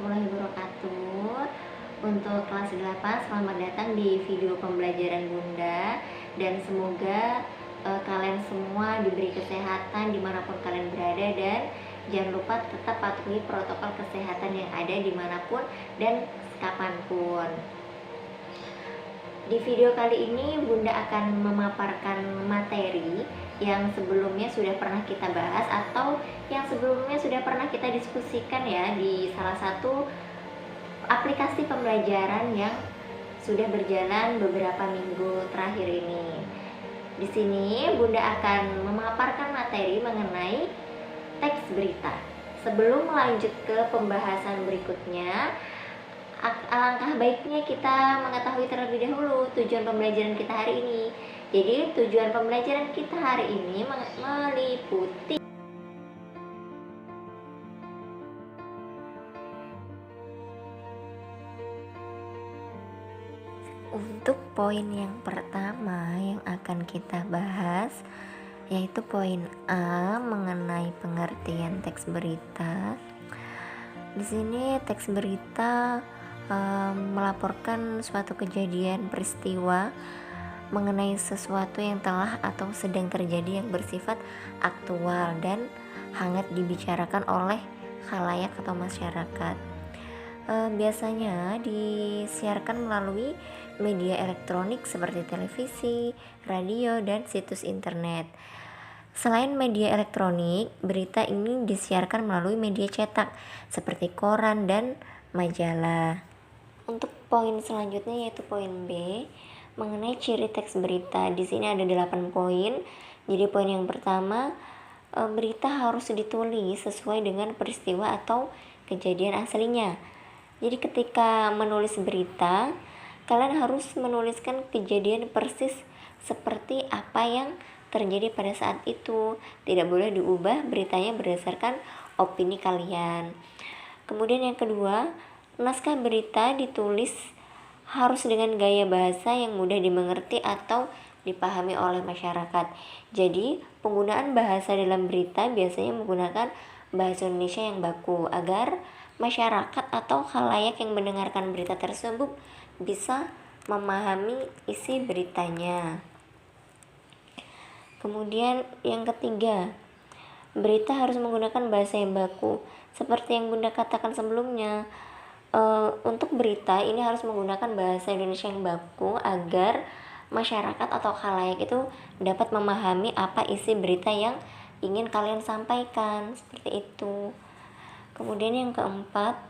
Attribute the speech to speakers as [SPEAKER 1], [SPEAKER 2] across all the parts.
[SPEAKER 1] warahmatullahi wabarakatuh. Untuk kelas 8, selamat datang di video pembelajaran Bunda. Dan semoga kalian semua diberi kesehatan dimanapun kalian berada. Dan jangan lupa tetap patuhi protokol kesehatan yang ada dimanapun dan kapanpun. Di video kali ini Bunda akan memaparkan materi yang sebelumnya sudah pernah kita bahas atau yang sebelumnya sudah pernah kita diskusikan ya di salah satu aplikasi pembelajaran yang sudah berjalan beberapa minggu terakhir ini. Di sini Bunda akan memaparkan materi mengenai teks berita. Sebelum melanjut ke pembahasan berikutnya, alangkah baiknya kita mengetahui terlebih dahulu tujuan pembelajaran kita hari ini. Jadi tujuan pembelajaran kita hari ini meliputi untuk poin yang pertama yang akan kita bahas, yaitu poin A mengenai pengertian teks berita. Di sini teks berita melaporkan suatu kejadian peristiwa mengenai sesuatu yang telah atau sedang terjadi yang bersifat aktual dan hangat dibicarakan oleh khalayak atau masyarakat. Biasanya disiarkan melalui media elektronik seperti televisi, radio, dan situs internet. Selain media elektronik, berita ini disiarkan melalui media cetak seperti koran dan majalah. Untuk poin selanjutnya yaitu poin B mengenai ciri teks berita. Di sini ada 8 poin. Jadi poin yang pertama, berita harus ditulis sesuai dengan peristiwa atau kejadian aslinya. Jadi ketika menulis berita, kalian harus menuliskan kejadian persis seperti apa yang terjadi pada saat itu. Tidak boleh diubah beritanya berdasarkan opini kalian. Kemudian yang kedua, naskah berita ditulis harus dengan gaya bahasa yang mudah dimengerti atau dipahami oleh masyarakat. Jadi, penggunaan bahasa dalam berita biasanya menggunakan bahasa Indonesia yang baku agar masyarakat atau khalayak yang mendengarkan berita tersebut bisa memahami isi beritanya. Kemudian yang ketiga, berita harus menggunakan bahasa yang baku. Seperti yang Bunda katakan sebelumnya, untuk berita ini harus menggunakan bahasa Indonesia yang baku agar masyarakat atau khalayak itu dapat memahami apa isi berita yang ingin kalian sampaikan, seperti itu. Kemudian yang keempat,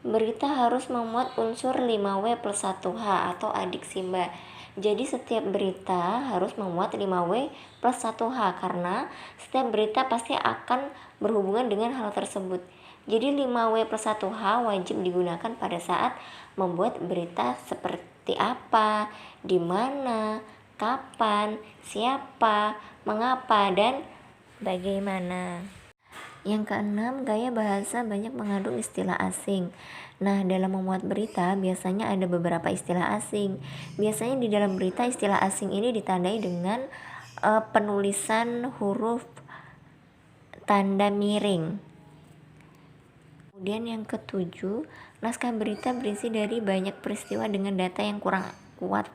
[SPEAKER 1] berita harus memuat unsur 5W+1H atau adik Simba. Jadi setiap berita harus memuat 5W+1H karena setiap berita pasti akan berhubungan dengan hal tersebut. Jadi 5W+1H wajib digunakan pada saat membuat berita seperti apa, di mana, kapan, siapa, mengapa, dan bagaimana. Yang keenam, gaya bahasa banyak mengandung istilah asing. Nah, dalam memuat berita biasanya ada beberapa istilah asing. Biasanya di dalam berita istilah asing ini ditandai dengan penulisan huruf tanda miring. Kemudian yang ketujuh, naskah berita berisi dari banyak peristiwa dengan data yang kurang kuat.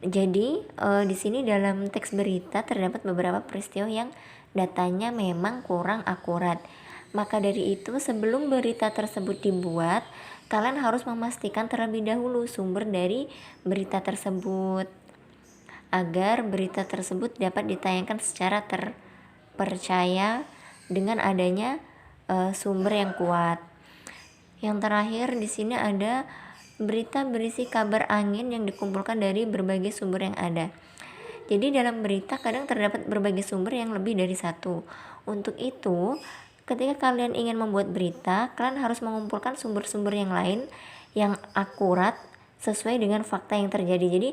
[SPEAKER 1] Jadi di sini dalam teks berita terdapat beberapa peristiwa yang datanya memang kurang akurat. Maka dari itu sebelum berita tersebut dibuat, kalian harus memastikan terlebih dahulu sumber dari berita tersebut agar berita tersebut dapat ditayangkan secara terpercaya dengan adanya sumber yang kuat. Yang terakhir di sini ada berita berisi kabar angin yang dikumpulkan dari berbagai sumber yang ada. Jadi dalam berita kadang terdapat berbagai sumber yang lebih dari satu. Untuk itu, ketika kalian ingin membuat berita, kalian harus mengumpulkan sumber-sumber yang lain yang akurat sesuai dengan fakta yang terjadi. Jadi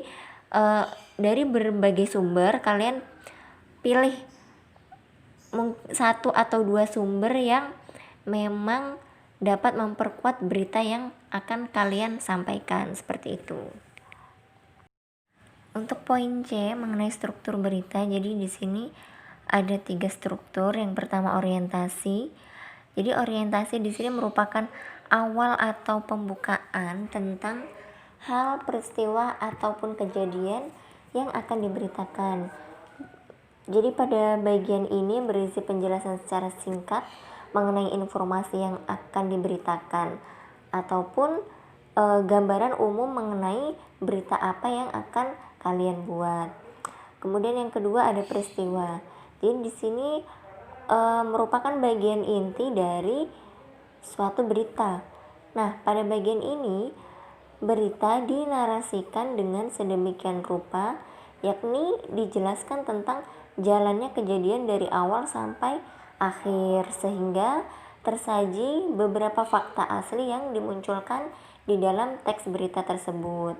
[SPEAKER 1] dari berbagai sumber kalian pilih satu atau dua sumber yang memang dapat memperkuat berita yang akan kalian sampaikan, seperti itu. Untuk poin C mengenai struktur berita, jadi di sini ada 3 struktur. Yang pertama orientasi, Jadi orientasi di sini merupakan awal atau pembukaan tentang hal, peristiwa ataupun kejadian yang akan diberitakan. Jadi pada bagian ini berisi penjelasan secara singkat mengenai informasi yang akan diberitakan ataupun gambaran umum mengenai berita apa yang akan kalian buat. Kemudian yang kedua ada peristiwa. Jadi di sini merupakan bagian inti dari suatu berita. Nah, pada bagian ini berita dinarasikan dengan sedemikian rupa, yakni dijelaskan tentang jalannya kejadian dari awal sampai akhir sehingga tersaji beberapa fakta asli yang dimunculkan di dalam teks berita tersebut.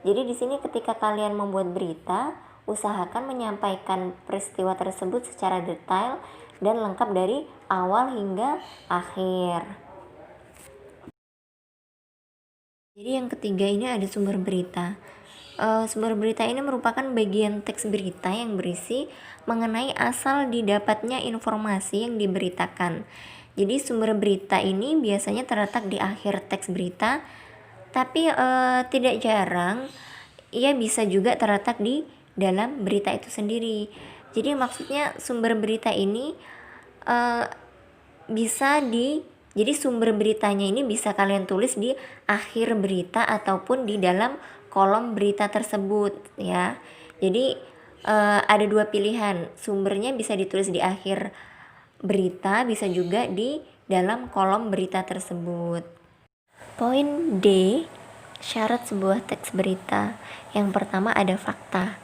[SPEAKER 1] Jadi di sini ketika kalian membuat berita, usahakan menyampaikan peristiwa tersebut secara detail dan lengkap dari awal hingga akhir. Jadi yang ketiga ini ada sumber berita. Sumber berita ini merupakan bagian teks berita yang berisi mengenai asal didapatnya informasi yang diberitakan. Jadi sumber berita ini biasanya terletak di akhir teks berita, tapi tidak jarang ia bisa juga terletak di dalam berita itu sendiri. Jadi maksudnya sumber berita ini jadi sumber beritanya ini bisa kalian tulis di akhir berita ataupun di dalam kolom berita tersebut ya. Jadi ada dua pilihan, sumbernya bisa ditulis di akhir berita, bisa juga di dalam kolom berita tersebut. Poin D, syarat sebuah teks berita. Yang pertama ada fakta.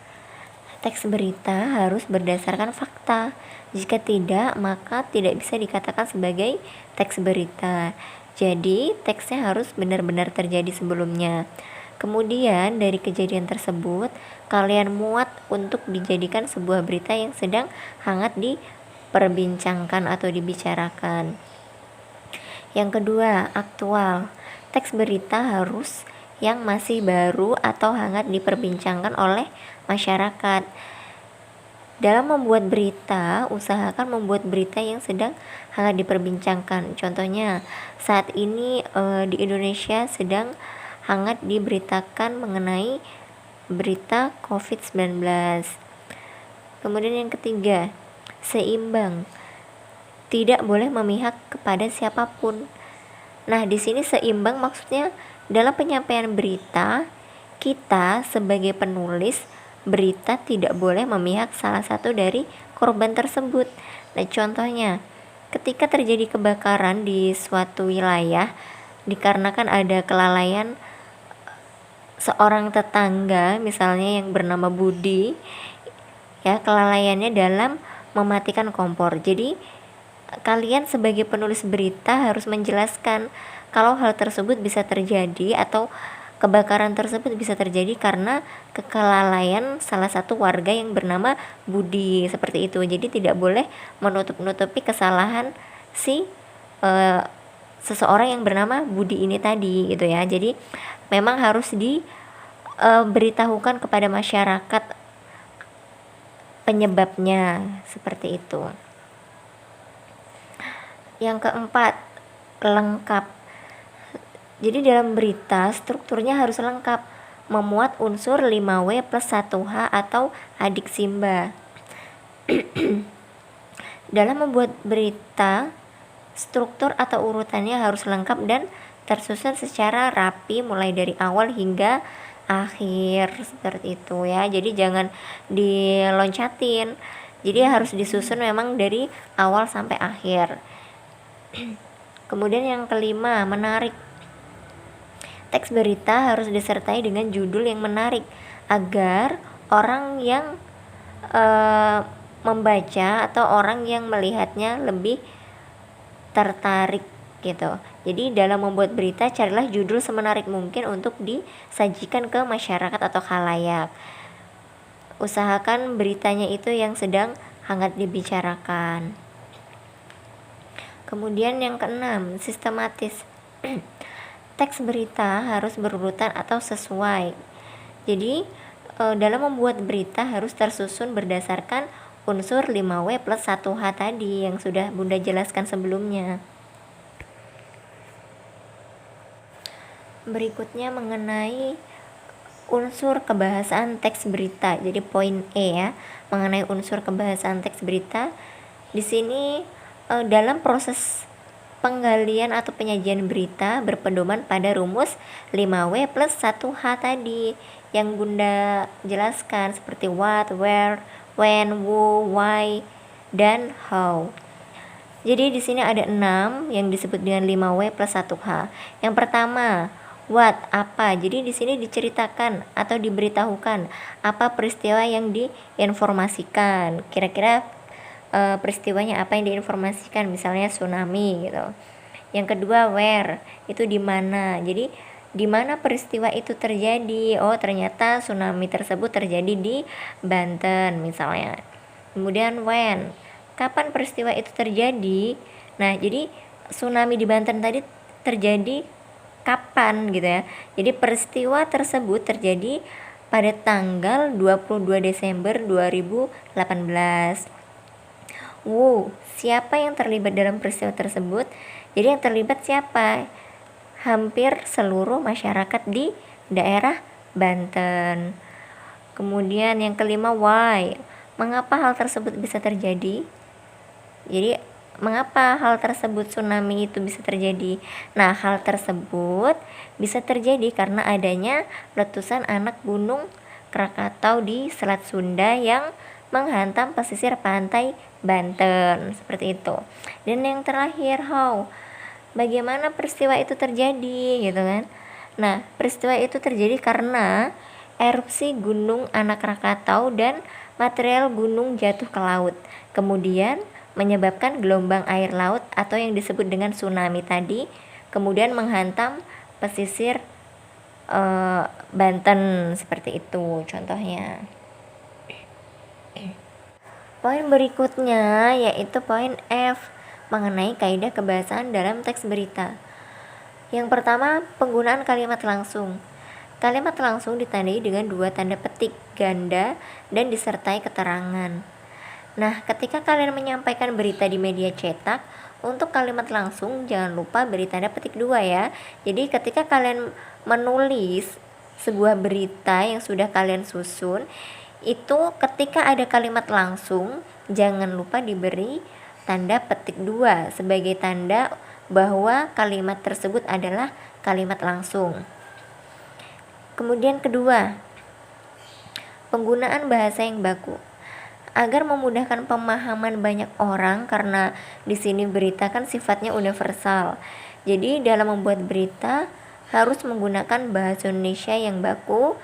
[SPEAKER 1] Teks berita harus berdasarkan fakta. Jika tidak, maka tidak bisa dikatakan sebagai teks berita. Jadi, teksnya harus benar-benar terjadi sebelumnya. Kemudian, dari kejadian tersebut, kalian muat untuk dijadikan sebuah berita yang sedang hangat diperbincangkan atau dibicarakan. Yang kedua, aktual. Teks berita harus yang masih baru atau hangat diperbincangkan oleh masyarakat. Dalam membuat berita, usahakan membuat berita yang sedang hangat diperbincangkan. Contohnya, saat ini di Indonesia sedang hangat diberitakan mengenai berita COVID-19. Kemudian yang ketiga, seimbang. Tidak boleh memihak kepada siapapun. Nah, di sini seimbang maksudnya dalam penyampaian berita, kita sebagai penulis berita tidak boleh memihak salah satu dari korban tersebut. Nah, contohnya, ketika terjadi kebakaran di suatu wilayah dikarenakan ada kelalaian seorang tetangga, misalnya yang bernama Budi, ya, kelalaiannya dalam mematikan kompor. Jadi, kalian sebagai penulis berita harus menjelaskan kalau hal tersebut bisa terjadi atau kebakaran tersebut bisa terjadi karena kelalaian salah satu warga yang bernama Budi, seperti itu. Jadi tidak boleh menutup-nutupi kesalahan si seseorang yang bernama Budi ini tadi gitu ya. Jadi memang harus diberitahukan kepada masyarakat penyebabnya, seperti itu. Yang keempat, lengkap. Jadi dalam berita strukturnya harus lengkap, memuat unsur 5W plus 1H atau adik Simba. Dalam membuat berita, struktur atau urutannya harus lengkap dan tersusun secara rapi mulai dari awal hingga akhir, seperti itu ya. Jadi jangan diloncatin. Jadi harus disusun memang dari awal sampai akhir. Kemudian yang kelima, menarik. Teks berita harus disertai dengan judul yang menarik agar orang yang membaca atau orang yang melihatnya lebih tertarik gitu. Jadi dalam membuat berita, carilah judul semenarik mungkin untuk disajikan ke masyarakat atau khalayak. Usahakan beritanya itu yang sedang hangat dibicarakan. Kemudian yang keenam, sistematis. Teks berita harus berurutan atau sesuai. Jadi dalam membuat berita harus tersusun berdasarkan unsur 5W plus 1H tadi yang sudah Bunda jelaskan sebelumnya. Berikutnya mengenai unsur kebahasaan teks berita. Jadi poin E ya, mengenai unsur kebahasaan teks berita. Di sini dalam proses penggalian atau penyajian berita berpedoman pada rumus 5W plus 1H tadi yang Bunda jelaskan, seperti what, where, when, who, why, dan how. Jadi di sini ada 6 yang disebut dengan 5W plus 1H. Yang pertama, what, apa. Jadi di sini diceritakan atau diberitahukan apa peristiwa yang diinformasikan. Kira-kira peristiwanya apa yang diinformasikan, misalnya tsunami gitu. Yang kedua, where, itu di mana. Jadi di mana peristiwa itu terjadi? Oh, ternyata tsunami tersebut terjadi di Banten misalnya. Kemudian when, kapan peristiwa itu terjadi? Nah, jadi tsunami di Banten tadi terjadi kapan gitu ya. Jadi peristiwa tersebut terjadi pada tanggal 22 Desember 2018. Wow, siapa yang terlibat dalam peristiwa tersebut? Jadi yang terlibat siapa? Hampir seluruh masyarakat di daerah Banten. Kemudian yang kelima, why. Mengapa hal tersebut bisa terjadi? Jadi mengapa hal tersebut, tsunami itu bisa terjadi? Nah, hal tersebut bisa terjadi karena adanya letusan anak gunung Krakatau di Selat Sunda yang menghantam pesisir pantai Banten, seperti itu. Dan yang terakhir, how. Bagaimana peristiwa itu terjadi gitu kan? Nah, peristiwa itu terjadi karena erupsi gunung anak Krakatau dan material gunung jatuh ke laut. Kemudian menyebabkan gelombang air laut atau yang disebut dengan tsunami tadi, kemudian menghantam pesisir Banten, seperti itu contohnya. Poin berikutnya yaitu poin F, mengenai kaidah kebahasaan dalam teks berita. Yang pertama, penggunaan kalimat langsung. Kalimat langsung ditandai dengan 2 tanda petik ganda dan disertai keterangan. Nah, ketika kalian menyampaikan berita di media cetak, untuk kalimat langsung jangan lupa beri tanda petik 2 ya. Jadi ketika kalian menulis sebuah berita yang sudah kalian susun, itu ketika ada kalimat langsung jangan lupa diberi tanda petik 2 sebagai tanda bahwa kalimat tersebut adalah kalimat langsung. Kemudian kedua, penggunaan bahasa yang baku. Agar memudahkan pemahaman banyak orang, karena di sini berita kan sifatnya universal. Jadi dalam membuat berita harus menggunakan bahasa Indonesia yang baku,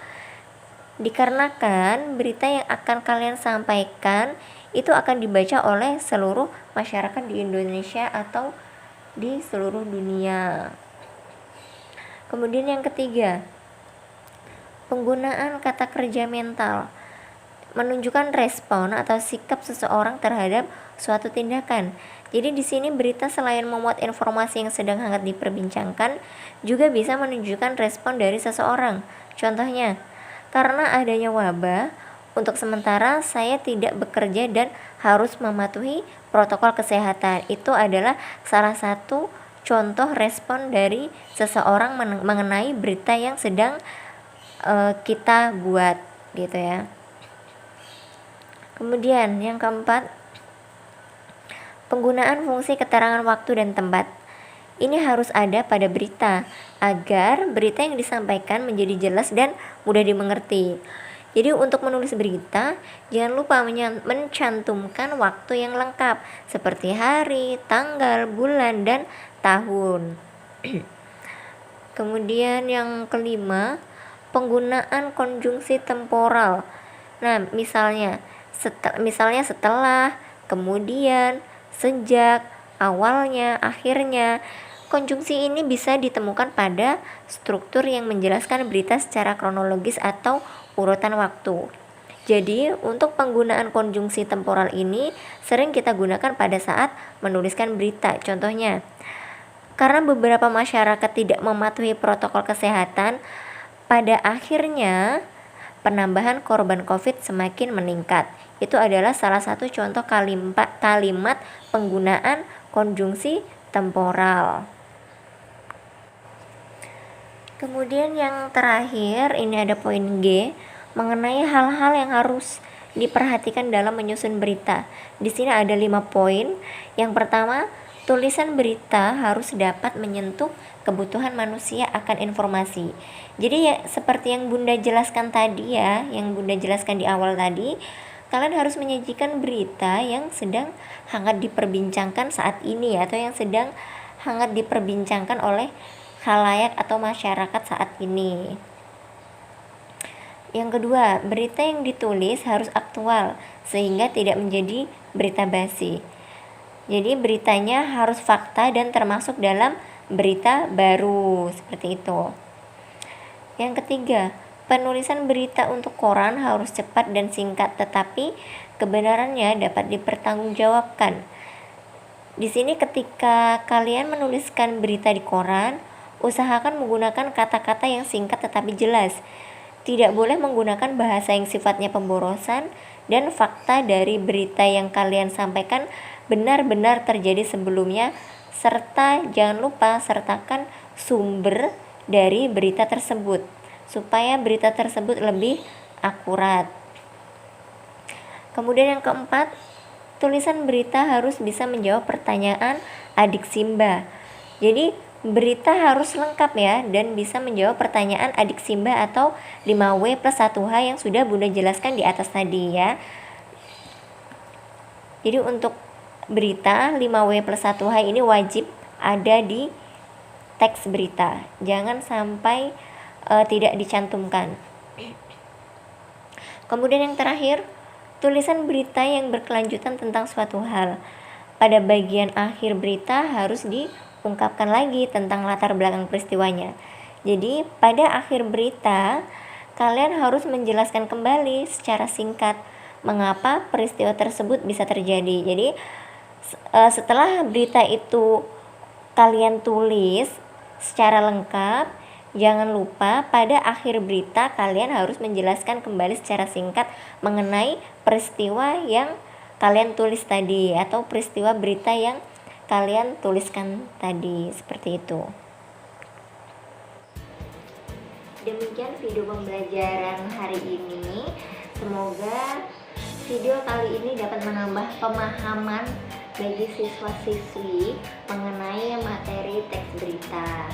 [SPEAKER 1] dikarenakan berita yang akan kalian sampaikan itu akan dibaca oleh seluruh masyarakat di Indonesia atau di seluruh dunia. Kemudian yang ketiga, penggunaan kata kerja mental. Menunjukkan respon atau sikap seseorang terhadap suatu tindakan. Jadi di sini berita selain memuat informasi yang sedang hangat diperbincangkan, juga bisa menunjukkan respon dari seseorang. Contohnya, karena adanya wabah, untuk sementara saya tidak bekerja dan harus mematuhi protokol kesehatan. Itu adalah salah satu contoh respon dari seseorang mengenai berita yang sedang kita buat gitu ya. Kemudian yang keempat, penggunaan fungsi keterangan waktu dan tempat. Ini harus ada pada berita agar berita yang disampaikan menjadi jelas dan mudah dimengerti. Jadi untuk menulis berita jangan lupa mencantumkan waktu yang lengkap seperti hari, tanggal, bulan, dan tahun. Kemudian yang kelima, penggunaan konjungsi temporal. Nah, misalnya setelah, kemudian, sejak, awalnya, akhirnya. Konjungsi ini bisa ditemukan pada struktur yang menjelaskan berita secara kronologis atau urutan waktu. Jadi, untuk penggunaan konjungsi temporal ini sering kita gunakan pada saat menuliskan berita. Contohnya, karena beberapa masyarakat tidak mematuhi protokol kesehatan, pada akhirnya penambahan korban COVID semakin meningkat. Itu adalah salah satu contoh kalimat penggunaan konjungsi temporal. Kemudian yang terakhir ini ada poin G, mengenai hal-hal yang harus diperhatikan dalam menyusun berita. Di sini ada 5 poin. Yang pertama, tulisan berita harus dapat menyentuh kebutuhan manusia akan informasi. Jadi ya seperti yang Bunda jelaskan tadi ya, yang Bunda jelaskan di awal tadi, kalian harus menyajikan berita yang sedang hangat diperbincangkan saat ini atau yang sedang hangat diperbincangkan oleh khalayak atau masyarakat saat ini. Yang kedua, berita yang ditulis harus aktual sehingga tidak menjadi berita basi. Jadi beritanya harus fakta dan termasuk dalam berita baru, seperti itu. Yang ketiga, penulisan berita untuk koran harus cepat dan singkat, tetapi kebenarannya dapat dipertanggungjawabkan. Di sini ketika kalian menuliskan berita di koran, usahakan menggunakan kata-kata yang singkat tetapi jelas. Tidak boleh menggunakan bahasa yang sifatnya pemborosan, dan fakta dari berita yang kalian sampaikan benar-benar terjadi sebelumnya, serta jangan lupa sertakan sumber dari berita tersebut supaya berita tersebut lebih akurat. Kemudian yang keempat, tulisan berita harus bisa menjawab pertanyaan adik Simba. Jadi berita harus lengkap ya dan bisa menjawab pertanyaan adik Simba atau 5W plus 1H yang sudah Bunda jelaskan di atas tadi ya. Jadi untuk berita 5W plus 1H ini wajib ada di teks berita. Jangan sampai tidak dicantumkan. Kemudian yang terakhir, tulisan berita yang berkelanjutan tentang suatu hal. Pada bagian akhir berita harus diungkapkan lagi tentang latar belakang peristiwanya. Jadi pada akhir berita kalian harus menjelaskan kembali secara singkat mengapa peristiwa tersebut bisa terjadi. Jadi setelah berita itu kalian tulis secara lengkap, jangan lupa pada akhir berita kalian harus menjelaskan kembali secara singkat mengenai peristiwa yang kalian tulis tadi atau peristiwa berita yang kalian tuliskan tadi, seperti itu. Demikian video pembelajaran hari ini. Semoga video kali ini dapat menambah pemahaman bagi siswa-siswi mengenai materi teks berita.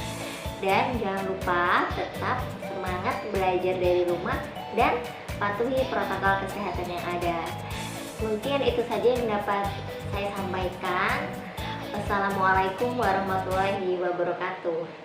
[SPEAKER 1] Dan jangan lupa tetap semangat belajar dari rumah dan patuhi protokol kesehatan yang ada. Mungkin itu saja yang dapat saya sampaikan. Wassalamualaikum warahmatullahi wabarakatuh.